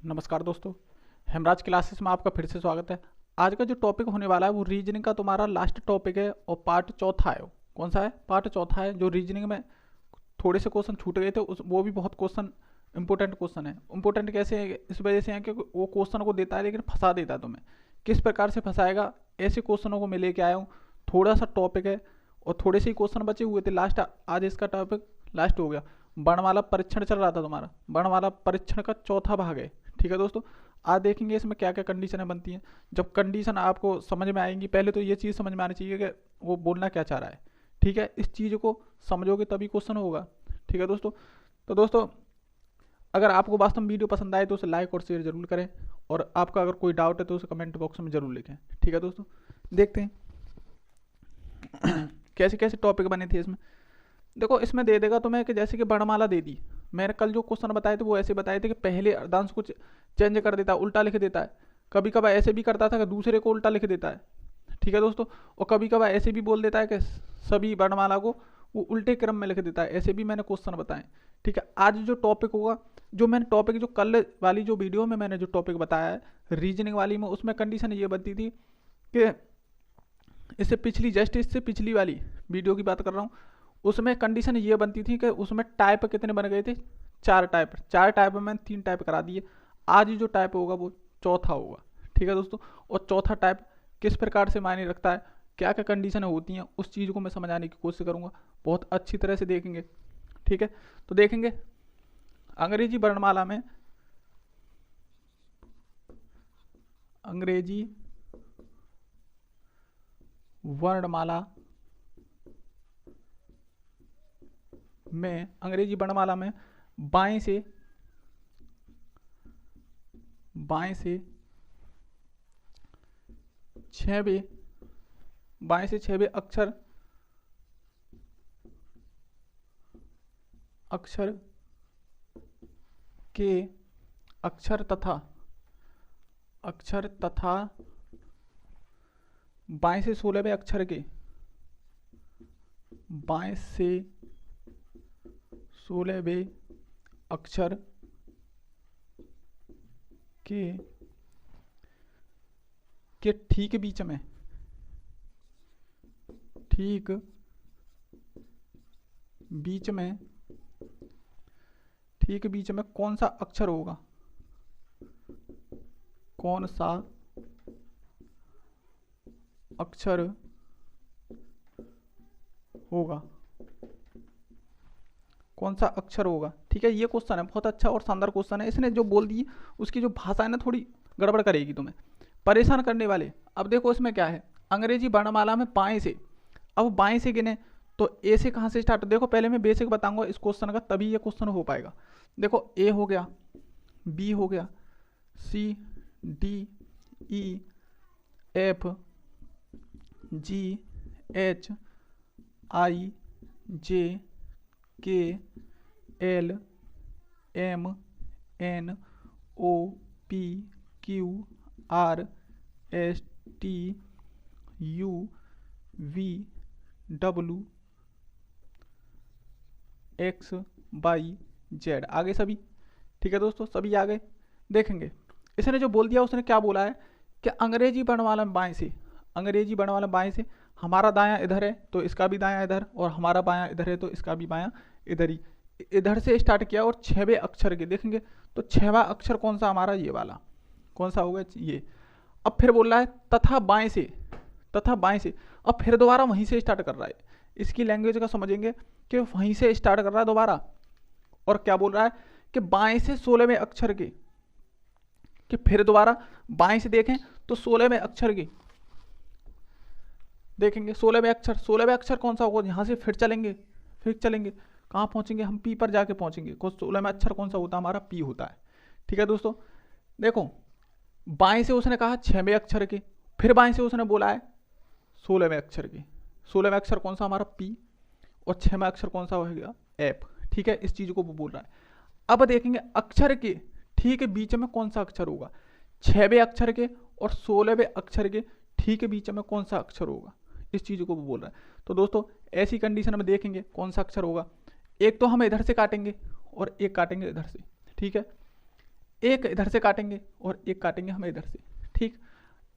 नमस्कार दोस्तों, हेमराज क्लासेस में आपका फिर से स्वागत है। आज का जो टॉपिक होने वाला है वो रीजनिंग का तुम्हारा लास्ट टॉपिक है और पार्ट चौथा है। कौन सा है? पार्ट चौथा है। जो रीजनिंग में थोड़े से क्वेश्चन छूट गए थे वो भी बहुत क्वेश्चन इंपॉर्टेंट क्वेश्चन है। इंपॉर्टेंट कैसे है? इस वजह से है कि वो क्वेश्चन को देता है लेकिन फंसा देता है तुम्हें। किस प्रकार से फंसाएगा, ऐसे क्वेश्चनों को मैं लेके आया हूँ। थोड़ा सा टॉपिक है और थोड़े से ही क्वेश्चन बचे हुए थे लास्ट। आज इसका टॉपिक लास्ट हो गया। वर्णमाला परीक्षण चल रहा था तुम्हारा, वर्णमाला परीक्षण का चौथा भाग है। ठीक है दोस्तों, आज देखेंगे इसमें क्या क्या कंडीशनें बनती हैं। जब कंडीशन आपको समझ में आएंगी, पहले तो ये चीज़ समझ में आनी चाहिए कि वो बोलना क्या चाह रहा है। ठीक है, इस चीज़ को समझोगे तभी क्वेश्चन होगा। ठीक है दोस्तों, तो दोस्तों अगर आपको वास्तव में वीडियो पसंद आए तो उसे लाइक और शेयर जरूर करें, और आपका अगर कोई डाउट है तो उसे कमेंट बॉक्स में जरूर लिखें। ठीक है दोस्तों, देखते हैं कैसे कैसे टॉपिक बने थे इसमें। देखो, इसमें दे देगा तुम्हें कि जैसे कि वर्णमाला दे दी। मैंने कल जो क्वेश्चन बताए थे वो ऐसे बताए थे कि पहले अर्धांश को चेंज कर देता है, उल्टा लिख देता है। कभी कभार ऐसे भी करता था कि दूसरे को उल्टा लिख देता है। ठीक है दोस्तों, और कभी कभार ऐसे भी बोल देता है कि सभी वर्णमाला को वो उल्टे क्रम में लिख देता है। ऐसे भी मैंने क्वेश्चन बताए। ठीक है, आज जो टॉपिक होगा, जो मैंने टॉपिक जो कल वाली जो वीडियो में मैंने जो टॉपिक बताया है रीजनिंग वाली में, उसमें कंडीशन ये बनती थी कि इससे पिछली वाली वीडियो की बात कर रहा हूँ। उसमें कंडीशन ये बनती थी कि उसमें टाइप कितने बन गए थे? चार टाइप में मैंने 3 टाइप करा दिए। आज जो टाइप होगा वो चौथा होगा। ठीक है दोस्तों, और चौथा टाइप किस प्रकार से मायने रखता है, क्या क्या कंडीशन होती हैं, उस चीज़ को मैं समझाने की कोशिश करूँगा। बहुत अच्छी तरह से देखेंगे। ठीक है, तो देखेंगे अंग्रेजी वर्णमाला में, अंग्रेजी वर्णमाला में बाएं से 6वें अक्षर तथा बाएं से 16वें अक्षर के, बाएं से 16वें अक्षर के ठीक बीच में कौन सा अक्षर होगा? कौन सा अक्षर होगा? ठीक है, ये क्वेश्चन है, बहुत अच्छा और शानदार क्वेश्चन है। इसने जो बोल दी उसकी जो भाषा है ना, थोड़ी गड़बड़ करेगी तुम्हें, परेशान करने वाले। अब देखो इसमें क्या है, अंग्रेजी वर्णमाला में बाएं से, अब बाएं से गिने तो ए से कहाँ से स्टार्ट? देखो पहले मैं बेसिक बताऊंगा इस क्वेश्चन का, तभी ये क्वेश्चन हो पाएगा। देखो, ए हो गया, बी हो गया, C, D, E, F, G, H, I, J, K, L, M, N, O, P, Q, R, S, T, U, V, W, X, Y, Z. आगे सभी। ठीक है दोस्तों, सभी आ गए। देखेंगे इसने जो बोल दिया, उसने क्या बोला है कि अंग्रेजी वर्णमाला में बाएं से हमारा दायां इधर है तो इसका भी दायां इधर, और हमारा बायां इधर है तो इसका भी बायां इधर ही। इधर से स्टार्ट किया और 6वें अक्षर के देखेंगे तो 6वां अक्षर कौन सा? हमारा ये वाला। कौन सा होगा? ये। अब फिर बोल रहा है तथा बाएं से, अब फिर दोबारा वहीं से स्टार्ट कर रहा है। इसकी लैंग्वेज का समझेंगे कि वहीं से स्टार्ट कर रहा है दोबारा। और क्या बोल रहा है कि बाएं से 16वें अक्षर के, कि फिर दोबारा बाएं से देखें तो 16वें अक्षर के देखेंगे। 16वें अक्षर कौन सा होगा? यहाँ से फिर चलेंगे कहाँ पहुंचेंगे हम? पी पर जाके पहुंचेंगे। 16वें अक्षर कौन सा होता है? हमारा पी होता है। ठीक है दोस्तों, देखो बाएं से उसने कहा 6वें अक्षर के, फिर बाएं से उसने बोला है 16वें अक्षर के। 16वें अक्षर कौन सा? हमारा पी, और 6वां अक्षर कौन सा होगा? एफ। ठीक है, इस चीज को वो बोल रहा है। अब देखेंगे अक्षर के ठीक बीच में कौन सा अक्षर होगा? 6वें अक्षर के और 16वें अक्षर के ठीक बीच में कौन सा अक्षर होगा? इस चीज को वो बोल रहा है। तो दोस्तों ऐसी कंडीशन में देखेंगे कौन सा अक्षर होगा। एक तो हम इधर से काटेंगे और एक काटेंगे इधर से। ठीक है, एक इधर से काटेंगे और एक काटेंगे हम इधर से, ठीक।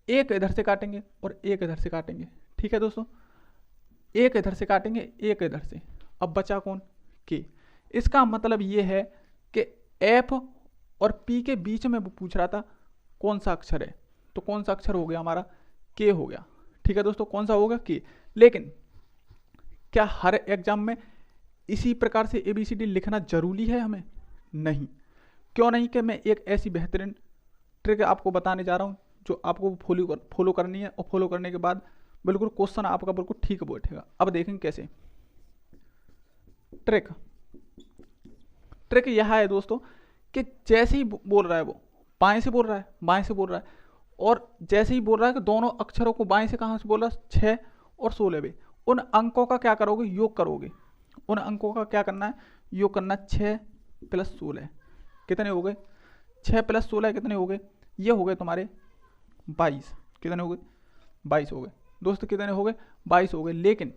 एक इधर से काटेंगे और एक इधर से काटेंगे, ठीक है दोस्तों। एक इधर से काटेंगे, एक इधर से। अब बचा कौन? के। इसका मतलब ये है कि एफ और पी के बीच में वो पूछ रहा था कौन सा अक्षर है, तो कौन सा अक्षर हो गया हमारा? के हो गया, ठीक है दोस्तों। कौन सा होगा? के। लेकिन क्या हर एग्जाम में इसी प्रकार से ABCD लिखना जरूरी है हमें? नहीं। क्यों नहीं? कि मैं एक ऐसी बेहतरीन ट्रिक आपको बताने जा रहा हूँ जो आपको फॉलो करनी है, और फॉलो करने के बाद बिल्कुल क्वेश्चन आपका बिल्कुल ठीक बैठेगा। अब देखेंगे कैसे। ट्रिक यह है दोस्तों कि जैसे ही बोल रहा है वो बाएं से बोल रहा है, बाएं से बोल रहा है, और जैसे ही बोल रहा है कि दोनों अक्षरों को बाएं से कहाँ से बोल रहा है? 6 और 16, उन अंकों का क्या करोगे? योग करोगे। उन अंकों का क्या करना है? योग करना। 6 + 16 कितने हो गए? 6 + 16 कितने हो गए? ये हो गए तुम्हारे 22। कितने हो गए? 22 हो गए दोस्तों। कितने हो गए? 22 हो गए। लेकिन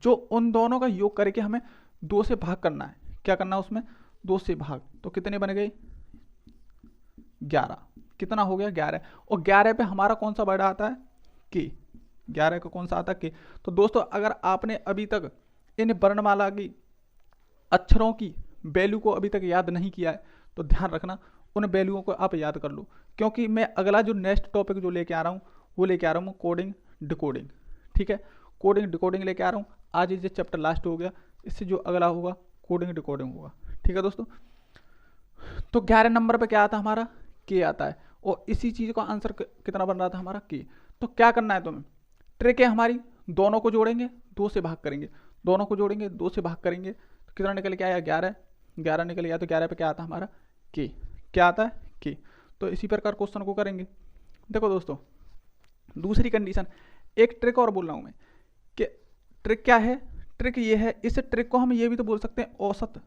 जो उन दोनों का योग करके हमें 2 से भाग करना है, क्या करना है उसमें? 2 से भाग। तो कितने बन गए? 11। कितना हो गया? 11। और 11 पे हमारा कौन सा वर्ड आता है? के। 11 का कौन सा आता है? के। तो दोस्तों अगर आपने अभी तक इन वर्णमाला की अक्षरों की वैल्यू को अभी तक याद नहीं किया है तो ध्यान रखना, उन वैल्यूओं को आप याद कर लो, क्योंकि मैं अगला जो नेक्स्ट टॉपिक जो लेके आ रहा हूँ वो लेके आ रहा हूँ कोडिंग डिकोडिंग, ठीक है। कोडिंग डिकोडिंग लेके आ रहा हूँ। आज ये चैप्टर लास्ट हो गया, इससे जो अगला होगा कोडिंग डिकोडिंग होगा, ठीक है दोस्तों। तो 11 नंबर पे क्या आता है हमारा? के आता है। और इसी चीज़ का आंसर कितना बन रहा था हमारा? के। तो क्या करना है तुम्हें? ट्रिक है हमारी, दोनों को जोड़ेंगे, 2 से भाग करेंगे, दोनों को जोड़ेंगे, 2 से भाग करेंगे, तो कितना निकल के आया? 11। 11 निकल गया। तो 11 पे क्या आता है हमारा? के। क्या आता है? के। तो इसी प्रकार क्वेश्चन को करेंगे। देखो दोस्तों, दूसरी कंडीशन, एक ट्रिक और बोल रहा हूँ मैं कि ट्रिक क्या है? ट्रिक ये है, इस ट्रिक को हम ये भी तो बोल सकते हैं औसत।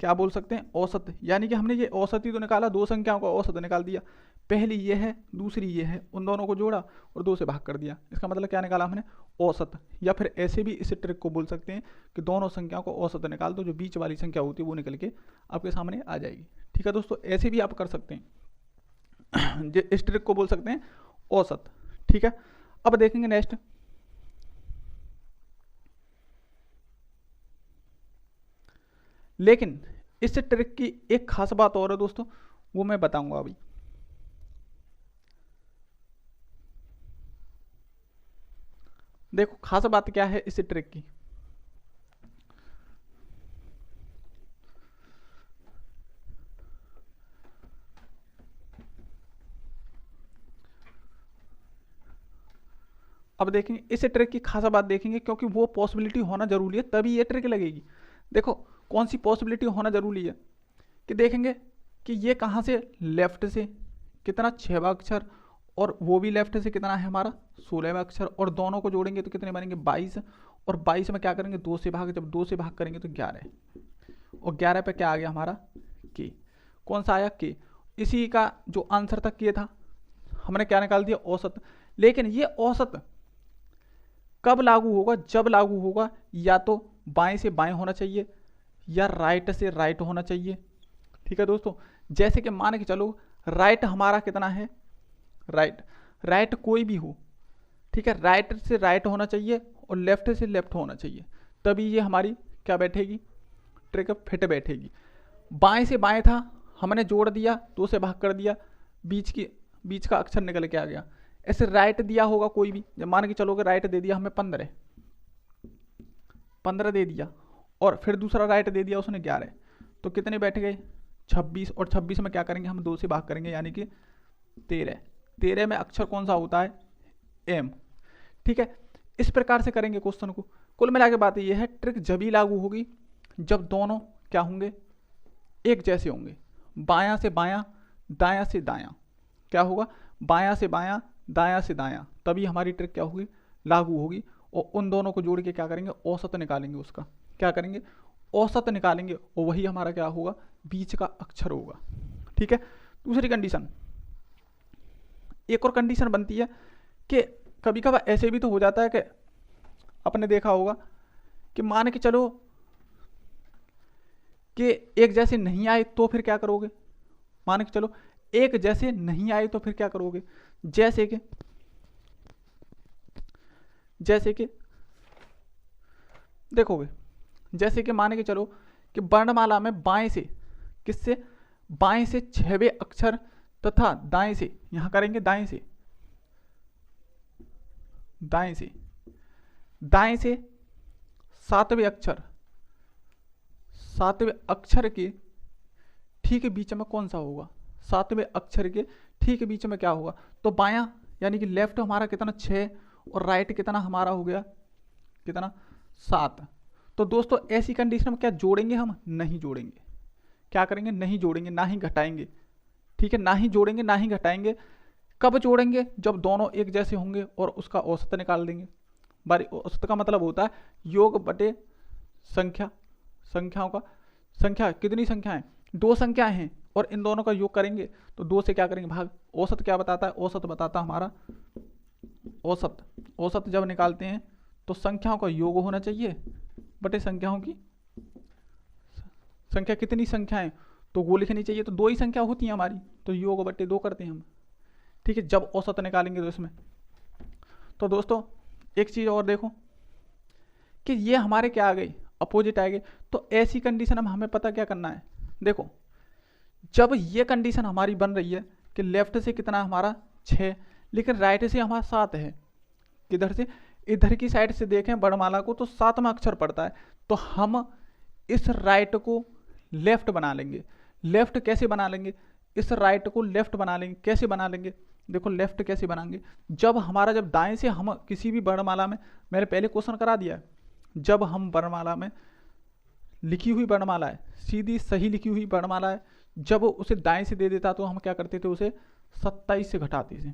क्या बोल सकते हैं? औसत। यानी कि हमने ये औसत ही तो निकाला, 2 संख्याओं का औसत निकाल दिया। पहली ये है, दूसरी ये है, उन दोनों को जोड़ा और 2 से भाग कर दिया। इसका मतलब क्या निकाला हमने? औसत। या फिर ऐसे भी इस ट्रिक को बोल सकते हैं कि दोनों संख्याओं को औसत निकाल दो, जो बीच वाली संख्या होती है वो निकल के आपके सामने आ जाएगी, ठीक है दोस्तों। ऐसे भी आप कर सकते हैं। इस ट्रिक को बोल सकते हैं औसत, ठीक है। अब देखेंगे नेक्स्ट। लेकिन इस ट्रिक की एक खास बात और है दोस्तों, वो मैं बताऊंगा अभी। देखो खास बात क्या है इस ट्रिक की। अब देखेंगे इस ट्रिक की खास बात देखेंगे, क्योंकि वो पॉसिबिलिटी होना जरूरी है तभी ये ट्रिक लगेगी। देखो कौन सी पॉसिबिलिटी होना जरूरी है कि देखेंगे कि ये कहाँ से? लेफ्ट से कितना? 6वां अक्षर, और वो भी लेफ्ट से कितना है हमारा? 16वां अक्षर, और दोनों को जोड़ेंगे तो कितने बनेंगे? 22। और 22 में क्या करेंगे? 2 से भाग। जब 2 से भाग करेंगे तो 11, और 11 पे क्या आ गया हमारा? के। कौन सा आया? के। इसी का जो आंसर था के था, हमने क्या निकाल दिया? औसत। लेकिन ये औसत कब लागू होगा? जब लागू होगा या तो बाएं से बाएं होना चाहिए या राइट से राइट होना चाहिए, ठीक है दोस्तों। जैसे कि मान के चलो राइट हमारा कितना है? राइट कोई भी हो, ठीक है, राइट से राइट होना चाहिए और लेफ्ट से लेफ्ट होना चाहिए, तभी ये हमारी क्या बैठेगी? ट्रिक फिट बैठेगी। बाएं से बाएं था, हमने जोड़ दिया, 2 से भाग कर दिया, बीच का अक्षर निकल के आ गया। ऐसे राइट दिया होगा कोई भी, जब मान के चलोगे राइट दे दिया हमें 15 दे दिया, और फिर दूसरा राइट दे दिया उसने 11, तो कितने बैठ गए? 26। और 26 में क्या करेंगे हम? 2 से भाग करेंगे, यानी कि 13। 13 में अक्षर कौन सा होता है? एम, ठीक है। इस प्रकार से करेंगे क्वेश्चन को। कुल मिला के बात यह है, ट्रिक जब ही लागू होगी जब दोनों क्या होंगे? एक जैसे होंगे। बायां से बायां, दायां से दायां, क्या होगा? बायां से बायां, दायां से दायां, तभी हमारी ट्रिक क्या होगी? लागू होगी। और उन दोनों को जोड़ के क्या करेंगे? औसत निकालेंगे उसका। क्या करेंगे? औसत निकालेंगे, और वही हमारा क्या होगा? बीच का अक्षर होगा, ठीक है। दूसरी कंडीशन, एक और कंडीशन बनती है कि कभी कभार ऐसे भी तो हो जाता है कि आपने देखा होगा कि मान के चलो कि एक जैसे नहीं आए तो फिर क्या करोगे? मान के चलो एक जैसे नहीं आए तो फिर क्या करोगे, जैसे कि देखोगे, जैसे कि मान के चलो कि वर्णमाला में बाएं से किससे, बाएं से 6वें अक्षर तथा दाएं से, यहां करेंगे दाएं से 7वें अक्षर के ठीक बीच में कौन सा होगा, 7वें अक्षर के ठीक बीच में क्या होगा, तो बायां यानी कि लेफ्ट हमारा कितना 6 और राइट कितना हमारा हो गया कितना 7। तो दोस्तों ऐसी कंडीशन में क्या जोड़ेंगे हम, नहीं जोड़ेंगे, क्या करेंगे नहीं जोड़ेंगे, ना ही घटाएंगे, ठीक है, ना ही जोड़ेंगे ना ही घटाएंगे। कब जोड़ेंगे, जब दोनों एक जैसे होंगे और उसका औसत निकाल देंगे। बारी औसत का मतलब होता है योग बटे संख्या, संख्याओं का संख्या, कितनी संख्याएं 2 संख्याएं हैं और इन दोनों का योग करेंगे तो 2 से क्या करेंगे भाग। औसत क्या बताता है, औसत बताता हमारा औसत जब निकालते हैं तो संख्याओं का योग होना चाहिए बटे संख्याओं की संख्या, कितनी संख्याएं तो वो लिखनी चाहिए, तो 2 ही संख्या होती है हमारी, तो योग बटे 2 करते हैं हम, ठीक है, जब औसत निकालेंगे तो इसमें। तो दोस्तों एक चीज और देखो कि ये हमारे क्या आ गई, अपोजिट आ गई। तो ऐसी कंडीशन में हमें पता क्या करना है, देखो जब ये कंडीशन हमारी बन रही है कि लेफ्ट से कितना हमारा 6 लेकिन राइट से हमारा 7 है, किधर से, इधर की साइड से देखें वर्णमाला को तो 7वां अक्षर पड़ता है, तो हम इस राइट को लेफ्ट बना लेंगे। लेफ्ट कैसे बना लेंगे, इस राइट को लेफ्ट बना लेंगे, कैसे बना लेंगे, देखो लेफ्ट कैसे बनाएंगे, जब दाएं से हम किसी भी वर्णमाला में, मैंने पहले क्वेश्चन करा दिया है, जब हम वर्णमाला में लिखी हुई वर्णमाला है, सीधी सही लिखी हुई वर्णमाला है, जब उसे दाएं से दे देता तो हम क्या करते थे, उसे 27 से घटाते थे,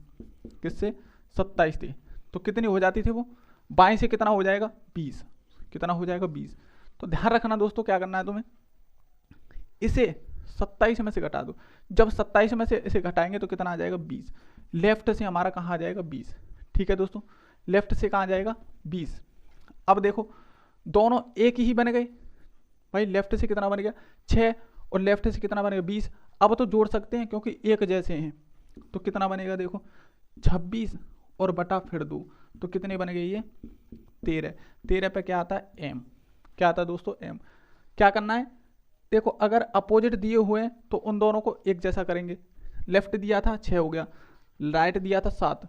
किससे 27 थे, तो कितनी हो जाती थे वो, बाएं से कितना हो जाएगा 20, कितना हो जाएगा 20। तो ध्यान रखना दोस्तों क्या करना है तुम्हें, इसे 27 में से घटा दो, जब 27 में से इसे घटाएंगे तो कितना आ जाएगा 20, लेफ्ट से हमारा कहाँ आ जाएगा 20, ठीक है दोस्तों, लेफ्ट से कहाँ आ जाएगा 20। अब देखो दोनों एक ही बन गए भाई, लेफ्ट से कितना बन गया 6 और लेफ्ट से कितना बनेगा 20। अब तो जोड़ सकते हैं क्योंकि एक जैसे हैं, तो कितना बनेगा देखो 26 और बटा फिर 2, तो कितने बन गए ये 13 पे क्या आता है m, क्या आता है दोस्तों m। क्या करना है, देखो अगर अपोजिट दिए हुए हैं तो उन दोनों को एक जैसा करेंगे, लेफ्ट दिया था 6 हो गया, राइट दिया था 7,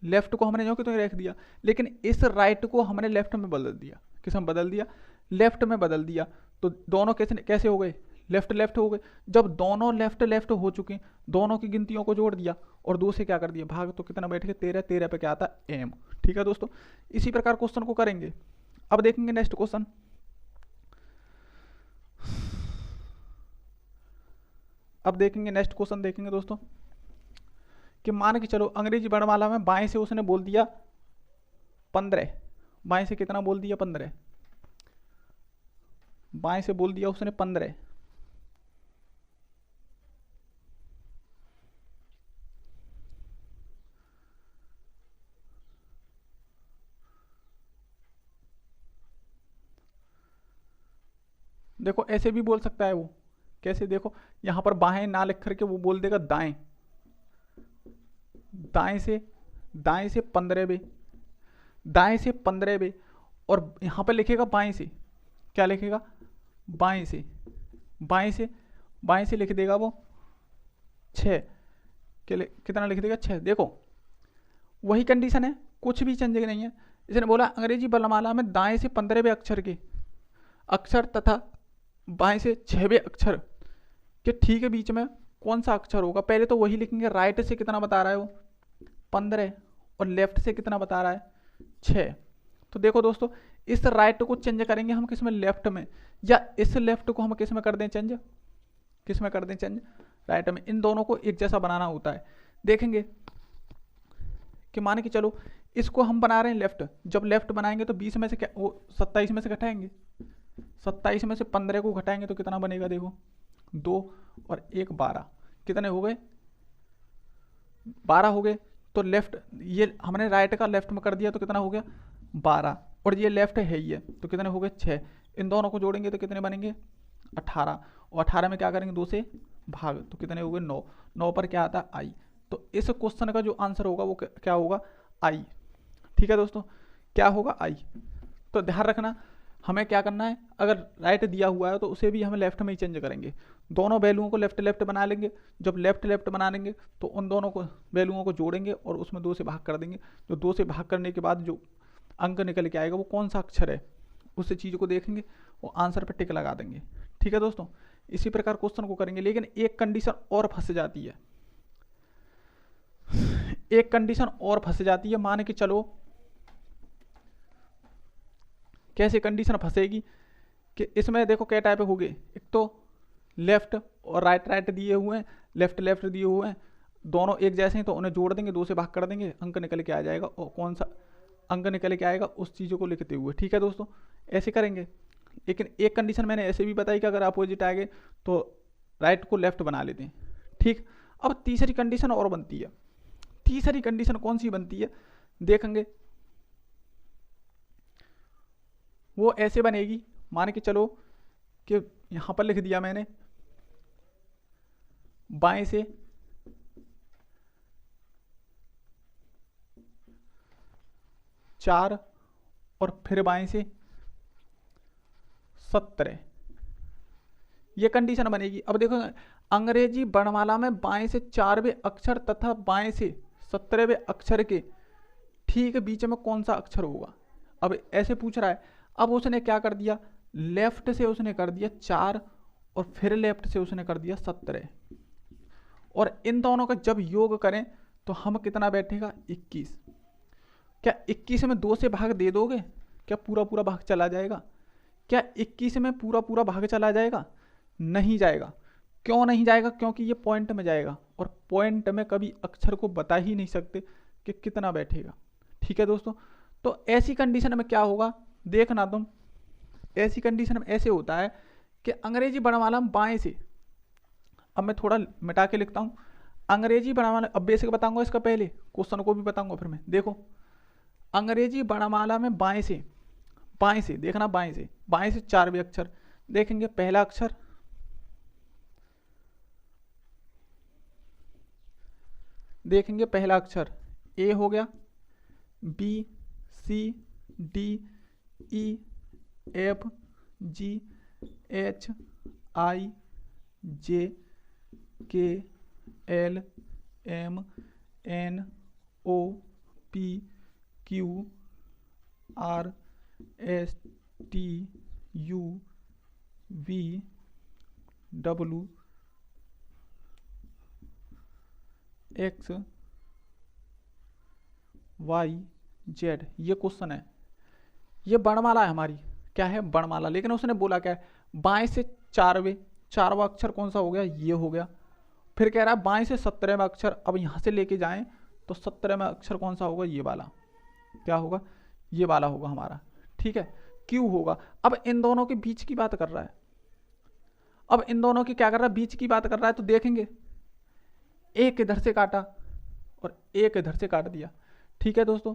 लेफ्ट को हमने जो कि तो रख दिया, लेकिन इस राइट को हमने लेफ्ट में बदल दिया, किस में बदल दिया, लेफ्ट में बदल दिया, तो दोनों कैसे हो गए, लेफ्ट हो गए। जब दोनों लेफ्ट हो चुके, दोनों की गिनतियों को जोड़ दिया और 2 से क्या कर दिया भाग, तो कितना बैठ गया 13 पे क्या आता है m, ठीक है दोस्तों। इसी प्रकार क्वेश्चन को करेंगे। अब देखेंगे नेक्स्ट क्वेश्चन, देखेंगे दोस्तों कि मान के चलो अंग्रेजी वर्णमाला में बाएं से उसने बोल दिया 15, बाएं से कितना बोल दिया 15, बाएं से बोल दिया उसने 15, देखो ऐसे भी बोल सकता है वो, कैसे देखो यहां पर बाएं ना लिख करके वो बोल देगा दाएं, दाएं से 15 बे, दाएं से 15 बे, और यहां पर लिखेगा बाएं से, क्या लिखेगा बाएं से लिख देगा वो 6, कितना लिख देगा 6। देखो वही कंडीशन है, कुछ भी चेंज नहीं है। इसने बोला अंग्रेजी वर्णमाला में दाएं से 15वें अक्षर तथा बाएं से 6वें अक्षर के ठीक है बीच में कौन सा अक्षर होगा। पहले तो वही लिखेंगे, राइट से कितना बता रहा है वो 15 और लेफ्ट से कितना बता रहा है 6। तो देखो दोस्तों इस राइट को चेंज करेंगे हम किस में, लेफ्ट में, या इस लेफ्ट को हम किस में कर दें चेंज, राइट में। इन दोनों को एक जैसा बनाना होता है। देखेंगे कि मान के चलो इसको हम बना रहे हैं लेफ्ट, जब लेफ्ट बनाएंगे तो 20 में से क्या वो 27 में से घटाएंगे, 27 में से 15 को घटाएंगे तो कितना बनेगा, देखो 2 और 1 12, कितने हो गए 12 हो गए। तो लेफ्ट ये हमने राइट का लेफ्ट में कर दिया तो कितना हो गया 12, और ये लेफ्ट है ही है तो कितने हो गए 6। इन दोनों को जोड़ेंगे तो कितने बनेंगे 18, और 18 में क्या करेंगे 2 से भाग, तो कितने हो गए 9। 9 पर क्या आता है आई, तो इस क्वेश्चन का जो आंसर होगा वो क्या होगा आई। ठीक है दोस्तों, क्या होगा आई। तो ध्यान रखना हमें क्या करना है, अगर राइट दिया हुआ है तो उसे भी हम लेफ्ट में ही चेंज करेंगे, दोनों वैल्यूओं को लेफ्ट लेफ्ट बना लेंगे। जब लेफ्ट लेफ्ट बना लेंगे तो उन दोनों को वैल्यूओं को जोड़ेंगे और उसमें 2 से भाग कर देंगे। जो 2 से भाग करने के बाद जो अंक निकल के आएगा वो कौन सा अक्षर है उस चीज़ को देखेंगे और आंसर पर टिक लगा देंगे। ठीक है दोस्तों, इसी प्रकार क्वेश्चन को करेंगे। लेकिन एक कंडीशन और फंस जाती है, एक कंडीशन और फंस जाती है, मान के चलो कैसे कंडीशन फंसेगी कि इसमें देखो क्या टाइप हो गए, एक तो लेफ्ट और राइट राइट दिए हुए हैं, लेफ्ट लेफ्ट दिए हुए हैं, दोनों एक जैसे हैं तो उन्हें जोड़ देंगे, 2 से भाग कर देंगे, अंक निकल के आ जाएगा और कौन सा अंक निकल के आएगा उस चीज़ों को लिखते हुए। ठीक है दोस्तों, ऐसे करेंगे। लेकिन एक कंडीशन मैंने ऐसे भी बताई कि अगर अपोजिट आ गए तो राइट को लेफ्ट बना लेते हैं। ठीक, अब तीसरी कंडीशन और बनती है। तीसरी कंडीशन कौन सी बनती है देखेंगे, वो ऐसे बनेगी, मान के चलो कि यहां पर लिख दिया मैंने बाएं से 4 और फिर बाएं से 17, ये कंडीशन बनेगी। अब देखो अंग्रेजी वर्णमाला में बाएं से 4वें अक्षर तथा बाएं से 17वें अक्षर के ठीक बीच में कौन सा अक्षर होगा, अब ऐसे पूछ रहा है। अब उसने क्या कर दिया, लेफ्ट से उसने कर दिया 4 और फिर लेफ्ट से उसने कर दिया 17, और इन दोनों का जब योग करें तो हम कितना बैठेगा 21। क्या 21 में 2 से भाग दे दोगे, क्या पूरा पूरा भाग चला जाएगा? क्या 21 में पूरा पूरा भाग चला जाएगा? नहीं जाएगा। क्यों नहीं जाएगा? क्योंकि ये पॉइंट में जाएगा और पॉइंट में कभी अक्षर को बता ही नहीं सकते कि कितना बैठेगा। ठीक है दोस्तों, तो ऐसी कंडीशन में क्या होगा देखना तुम, ऐसी कंडीशन में ऐसे होता है कि अंग्रेजी वर्णमाला में बाएं से, अब मैं थोड़ा मिटा के लिखता हूँ, अंग्रेजी वर्णमाला, अब बेसिक बताऊंगा इसका, पहले क्वेश्चन को भी बताऊंगा फिर मैं। देखो अंग्रेजी वर्णमाला में बाएं से देखना, बाएं से 4वें अक्षर देखेंगे। पहला अक्षर देखेंगे, पहला अक्षर ए हो गया, B C D E F G H I J K L M N O P Q R S T U V W X Y Z, ये क्वेश्चन है। ये वर्णमाला है हमारी, क्या है वर्णमाला। लेकिन उसने बोला क्या है, बाएं से 4वां अक्षर कौन सा हो गया, ये हो गया। फिर कह रहा है बाएं से 17वां अक्षर, अब यहां से लेके जाएं तो 17वां अक्षर कौन सा होगा, ये वाला, क्या होगा, ये वाला होगा हमारा। ठीक है, क्यू होगा। अब इन दोनों के बीच की बात कर रहा है, अब इन दोनों की क्या कर रहा है, बीच की बात कर रहा है। तो देखेंगे एक इधर से काटा और एक इधर से काट दिया। ठीक है दोस्तों,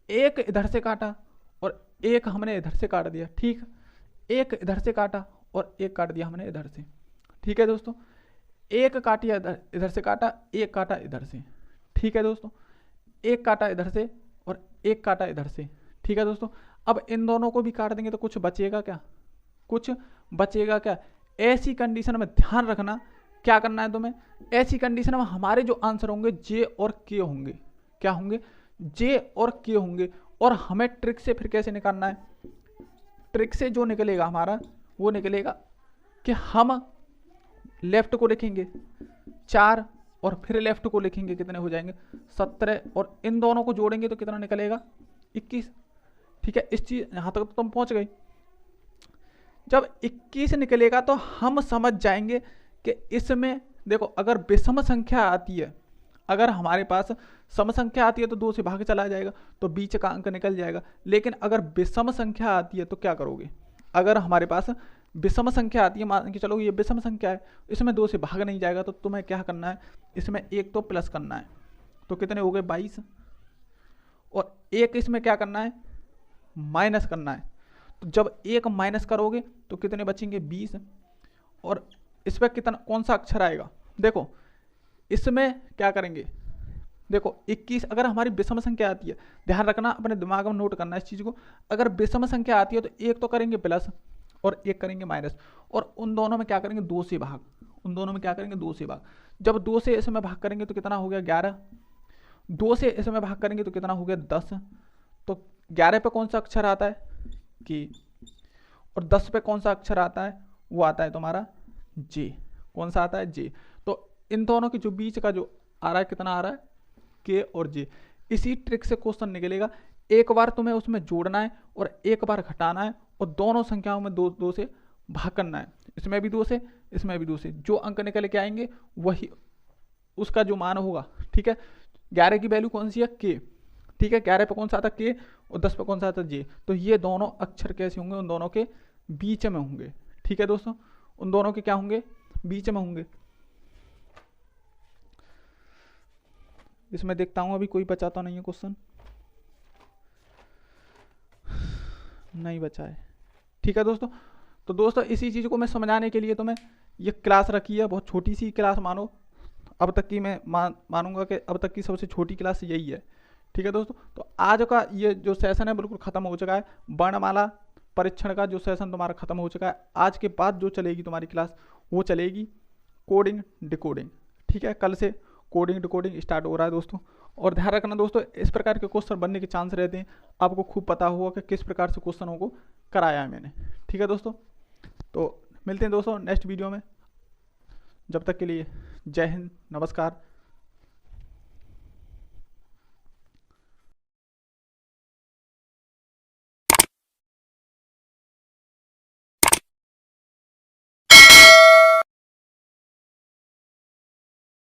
एक इधर से काटा और एक हमने इधर से काट दिया। ठीक, एक इधर से काटा और एक काट दिया हमने इधर से। ठीक है दोस्तों, एक काटिया इधर से काटा, एक काटा इधर से। ठीक है दोस्तों, एक काटा इधर से और एक काटा इधर से। ठीक है दोस्तों, अब इन दोनों को भी काट देंगे तो कुछ बचेगा क्या, कुछ बचेगा क्या? ऐसी कंडीशन में ध्यान रखना क्या करना है तुम्हें, ऐसी कंडीशन में हमारे जो आंसर होंगे जे और के होंगे। क्या होंगे, जे और के होंगे। और हमें ट्रिक से फिर कैसे निकालना है, ट्रिक से जो निकलेगा हमारा वो निकलेगा कि हम लेफ्ट को लिखेंगे 4 और फिर लेफ्ट को लिखेंगे, कितने हो जाएंगे 17, और इन दोनों को जोड़ेंगे तो कितना निकलेगा 21। ठीक है, इस चीज यहां तक तो तुम पहुंच गए। जब 21 निकलेगा तो हम समझ जाएंगे कि इसमें देखो, अगर विषम संख्या आती है, अगर हमारे पास सम संख्या आती है तो 2 से भाग चला जाएगा तो बीच का अंक निकल जाएगा। लेकिन अगर विषम संख्या आती है तो क्या करोगे, अगर हमारे पास विषम संख्या आती है, मान के चलो ये विषम संख्या है, इसमें 2 से भाग नहीं जाएगा, तो तुम्हें क्या करना है, इसमें एक तो प्लस करना है, तो कितने हो गए 22, और एक इसमें क्या करना है, माइनस करना है। तो जब एक माइनस करोगे तो कितने बचेंगे 20, और इस पर कितना कौन सा अक्षर आएगा। देखो इसमें क्या करेंगे, देखो 21 अगर हमारी विषम संख्या आती है, ध्यान रखना अपने दिमाग में नोट करना इस चीज़ को, अगर विषम संख्या आती है तो एक तो करेंगे प्लस और एक करेंगे माइनस, और उन दोनों में क्या करेंगे 2 से भाग, उन दोनों में क्या करेंगे 2 से भाग। जब 2 से इसमें भाग करेंगे तो कितना हो गया 11, 2 से इसमें भाग करेंगे तो कितना हो गया 10। तो 11 पे कौन सा अक्षर आता है के, और 10 पे कौन सा अक्षर आता है, वो आता है तुम्हारा जे। कौन सा आता है जे। तो इन दोनों के जो बीच का जो आ रहा है कितना आ रहा है के और जे। इसी ट्रिक से क्वेश्चन निकलेगा, एक बार तुम्हें उसमें जोड़ना है और एक बार घटाना है, और दोनों संख्याओं में 2 से भाग करना है, इसमें भी 2 से इसमें भी 2 से, जो अंक निकल के आएंगे वही उसका जो मान होगा। ठीक है, 11 की वैल्यू कौन सी है के, ठीक है, 11 पे कौन सा आता के और 10 पे कौन सा आता जे। तो ये दोनों अक्षर कैसे होंगे, उन दोनों के बीच में होंगे। ठीक है दोस्तों, उन दोनों के क्या होंगे, बीच में होंगे। इसमें देखता हूँ अभी कोई बचा तो नहीं है क्वेश्चन, नहीं बचा है। ठीक है दोस्तों, तो दोस्तों इसी चीज़ को मैं समझाने के लिए तो मैं ये क्लास रखी है, बहुत छोटी सी क्लास मानो, अब तक की मैं मानूंगा कि अब तक की सबसे छोटी क्लास यही है। ठीक है दोस्तों, तो आज का ये जो सेशन है बिल्कुल ख़त्म हो चुका है, वर्णमाला परीक्षण का जो सेशन तुम्हारा ख़त्म हो चुका है। आज के बाद जो चलेगी तुम्हारी क्लास वो चलेगी कोडिंग डिकोडिंग। ठीक है, कल से कोडिंग डिकोडिंग स्टार्ट हो रहा है दोस्तों। और ध्यान रखना दोस्तों, इस प्रकार के क्वेश्चन बनने के चांस रहते हैं, आपको खूब पता होगा कि किस प्रकार से क्वेश्चनों को कराया है मैंने। ठीक है दोस्तों, तो मिलते हैं दोस्तों नेक्स्ट वीडियो में, जब तक के लिए जय हिंद, नमस्कार।